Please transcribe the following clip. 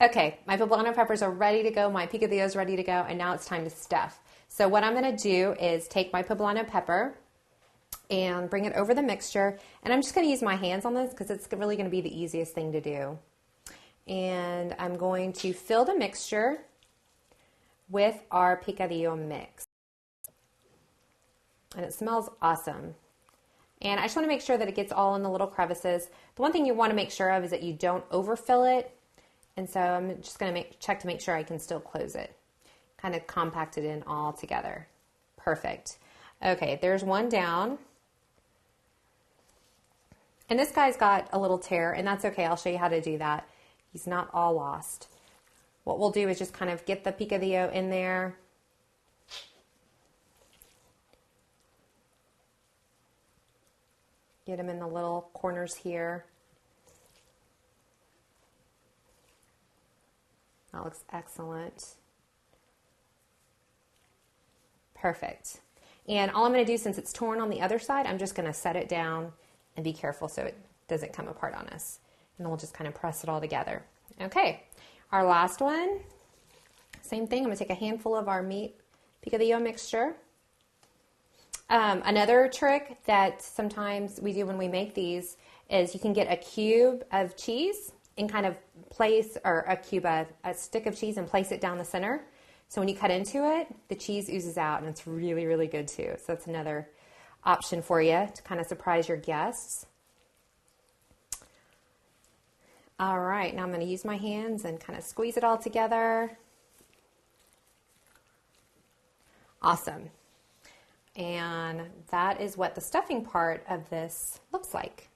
Okay, my poblano peppers are ready to go. My picadillo is ready to go. And now it's time to stuff. So what I'm going to do is take my poblano pepper and bring it over the mixture. And I'm just going to use my hands on this because it's really going to be the easiest thing to do. And I'm going to fill the mixture with our picadillo mix. And it smells awesome. And I just want to make sure that it gets all in the little crevices. The one thing you want to make sure of is that you don't overfill it. And so I'm just going to check to make sure I can still close it. Kind of compact it in all together. Perfect. Okay, there's one down. And this guy's got a little tear, and that's okay. I'll show you how to do that. He's not all lost. What we'll do is just kind of get the picadillo in there. Get him in the little corners here. That looks excellent. Perfect. And all I'm going to do, since it's torn on the other side, I'm just going to set it down and be careful so it doesn't come apart on us. And then we'll just kind of press it all together. Okay, our last one, same thing. I'm going to take a handful of our meat picadillo mixture. Another trick that sometimes we do when we make these is you can get a cube of cheese and kind of place, or a stick of cheese and place it down the center. So when you cut into it, the cheese oozes out, and it's really, really good too. So that's another option for you to kind of surprise your guests. All right, now I'm going to use my hands and kind of squeeze it all together. Awesome. And that is what the stuffing part of this looks like.